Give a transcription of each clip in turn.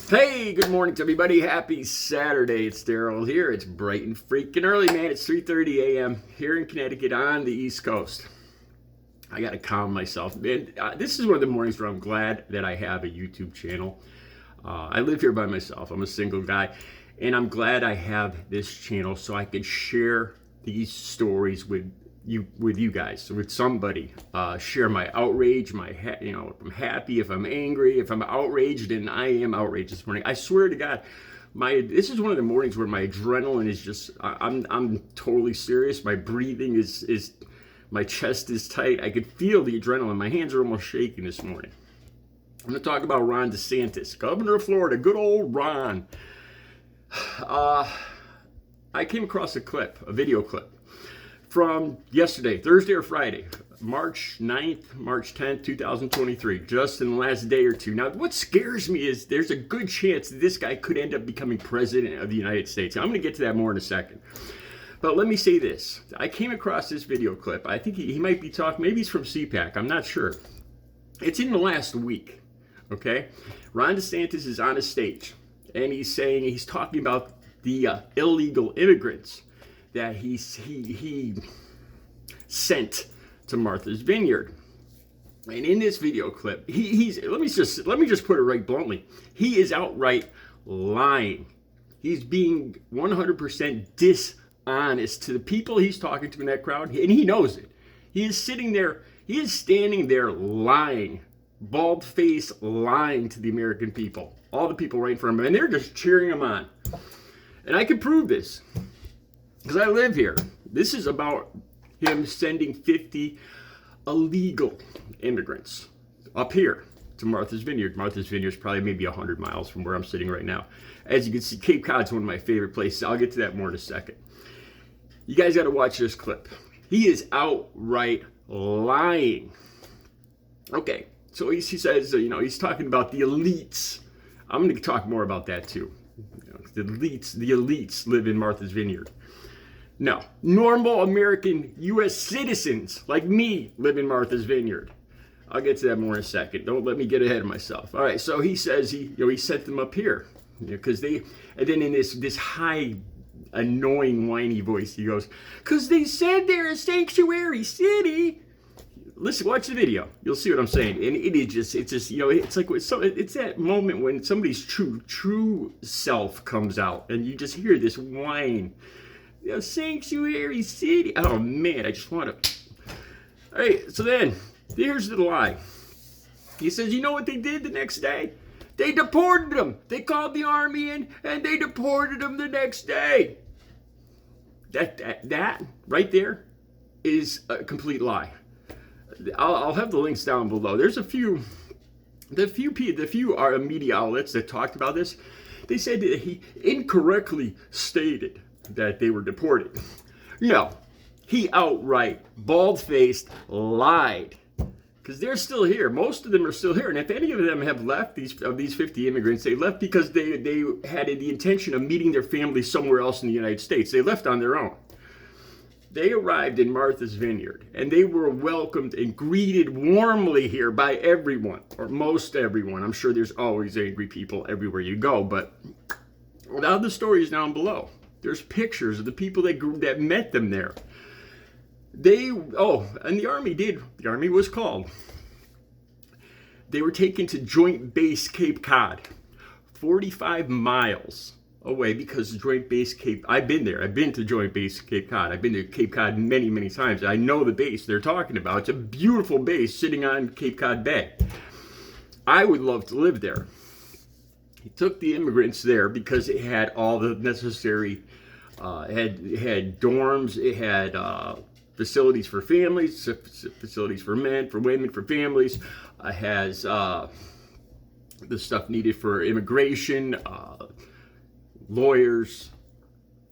Hey, good morning to everybody. Happy Saturday. It's Daryl here. It's bright and freaking early, man. It's 3:30 a.m. here in Connecticut on the East Coast. I got to calm myself. Man, this is one of the mornings where I'm glad that I have a YouTube channel. I live here by myself. I'm a single guy. And I'm glad I have this channel so I can share these stories with you guys, with somebody. Share my outrage, if I'm happy, if I'm angry, if I'm outraged, and I am outraged this morning. I swear to God, this is one of the mornings where my adrenaline is just, I'm totally serious. My breathing is my chest is tight. I could feel the adrenaline. My hands are almost shaking this morning. I'm going to talk about Ron DeSantis, governor of Florida, good old Ron. I came across a video clip from yesterday, Thursday or Friday, March 9th, March 10th, 2023, just in the last day or two. Now, what scares me is there's a good chance that this guy could end up becoming president of the United States. I'm going to get to that more in a second. But let me say this. I came across this video clip. I think he might be talking, maybe he's from CPAC. I'm not sure. It's in the last week, okay? Ron DeSantis is on a stage, and he's talking about the illegal immigrants that he sent to Martha's Vineyard. And in this video clip, let me just put it right bluntly. He is outright lying. He's being 100% dishonest to the people he's talking to in that crowd, and he knows it. He is standing there lying, bald-faced lying to the American people, all the people right in front of him, and they're just cheering him on. And I can prove this, because I live here. This is about him sending 50 illegal immigrants up here to Martha's Vineyard. Martha's Vineyard is probably maybe 100 miles from where I'm sitting right now. As you can see, Cape Cod's one of my favorite places. I'll get to that more in a second. You guys got to watch this clip. He is outright lying. Okay, so he says, he's talking about the elites. I'm going to talk more about that too. The elites live in Martha's Vineyard. No, normal American U.S. citizens like me live in Martha's Vineyard. I'll get to that more in a second. Don't let me get ahead of myself. All right, so he says he sent them up here because and then in this high, annoying, whiny voice, he goes, because they said they're a sanctuary city. Listen, watch the video. You'll see what I'm saying. And it's that moment when somebody's true self comes out, and you just hear this whine. Sanctuary city. Oh man, I just want to. All right, so then here's the lie. He says, you know what they did the next day? They deported them. They called the army in and they deported them the next day. That right there is a complete lie. I'll have the links down below. There's the few media outlets that talked about this. They said that he incorrectly stated that they were deported. No, he outright, bald-faced, lied. Because they're still here. Most of them are still here. And if any of them have left, these 50 immigrants, they left because they had the intention of meeting their families somewhere else in the United States. They left on their own. They arrived in Martha's Vineyard, and they were welcomed and greeted warmly here by everyone, or most everyone. I'm sure there's always angry people everywhere you go, but now the story is down below. There's pictures of the people that met them there. And the army was called. They were taken to Joint Base Cape Cod, 45 miles away, because Joint Base I've been there. I've been to Joint Base Cape Cod. I've been to Cape Cod many, many times. I know the base they're talking about. It's a beautiful base sitting on Cape Cod Bay. I would love to live there. He took the immigrants there because it had all the necessary, it had dorms, it had facilities for families, facilities for men, for women, for families. It has the stuff needed for immigration, lawyers,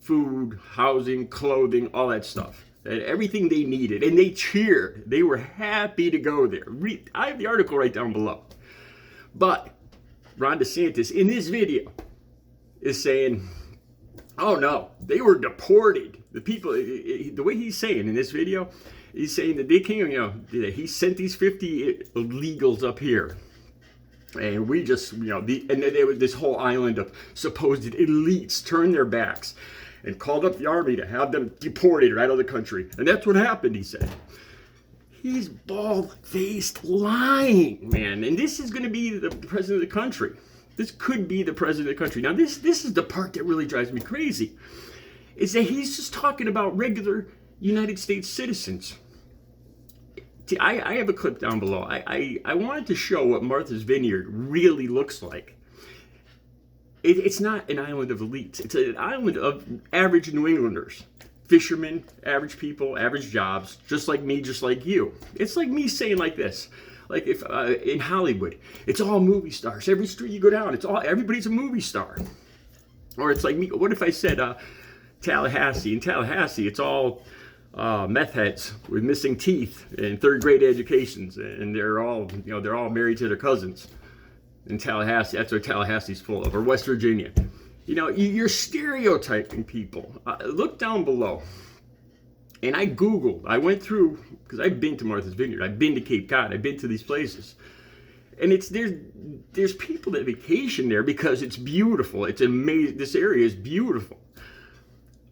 food, housing, clothing, all that stuff. Everything they needed. And they cheered. They were happy to go there. I have the article right down below. But Ron DeSantis, in this video, is saying, oh no, they were deported. The people, the way he's saying in this video, he's saying that they came, he sent these 50 illegals up here And we just, they were this whole island of supposed elites turned their backs and called up the army to have them deported right out of the country. And that's what happened, he said. He's bald-faced lying, man. And this is going to be the president of the country. This could be the president of the country. Now, this is the part that really drives me crazy, is that he's just talking about regular United States citizens. See, I have a clip down below. I wanted to show what Martha's Vineyard really looks like. It's not an island of elites. It's an island of average New Englanders. Fishermen, average people, average jobs, just like me, just like you. It's like me saying like this. Like if in Hollywood, it's all movie stars. Every street you go down, everybody's a movie star. Or it's like me. What if I said Tallahassee? In Tallahassee, it's all meth heads with missing teeth and third grade educations, and they're all married to their cousins. In Tallahassee, that's what Tallahassee's full of. Or West Virginia. You're stereotyping people. Look down below. And I Googled, I went through, because I've been to Martha's Vineyard, I've been to Cape Cod, I've been to these places. And there's people that vacation there because it's beautiful. It's amazing. This area is beautiful.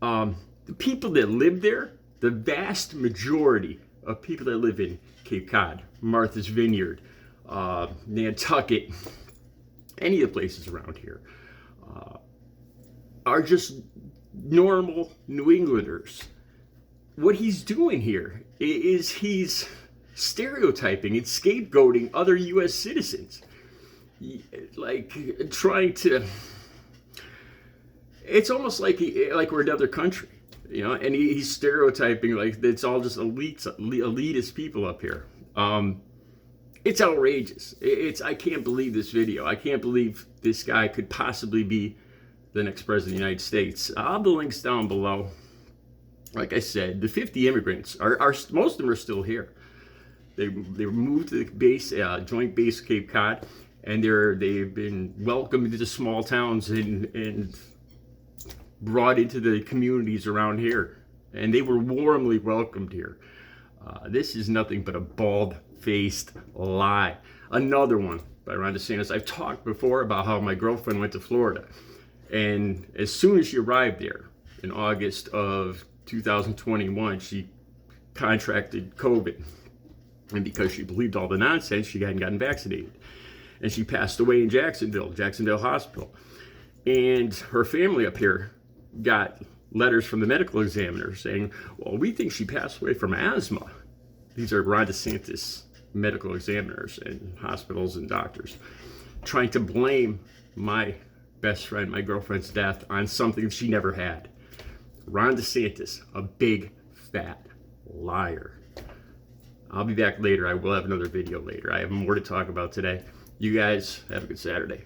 The people that live there, the vast majority of people that live in Cape Cod, Martha's Vineyard, Nantucket, any of the places around here, are just normal New Englanders. What he's doing here is he's stereotyping and scapegoating other U.S. citizens. Like trying to, it's almost like we're another country, and he's stereotyping like it's all just elitist people up here. It's outrageous. I can't believe this video. I can't believe this guy could possibly be the next president of the United States. I'll have the links down below. Like I said, the 50 immigrants are most of them are still here. They were moved to the base, joint base Cape Cod, and they've been welcomed into the small towns and brought into the communities around here, and they were warmly welcomed here. This is nothing but a bald-faced lie. Another one by Ron DeSantis. I've talked before about how my girlfriend went to Florida, and as soon as she arrived there in August of 2021, she contracted COVID. And because she believed all the nonsense, she hadn't gotten vaccinated. And she passed away in Jacksonville Hospital. And her family up here got letters from the medical examiner saying, well, we think she passed away from asthma. These are Ron DeSantis medical examiners and hospitals and doctors trying to blame my best friend, my girlfriend's death on something she never had. Ron DeSantis, a big, fat liar. I'll be back later. I will have another video later. I have more to talk about today. You guys have a good Saturday.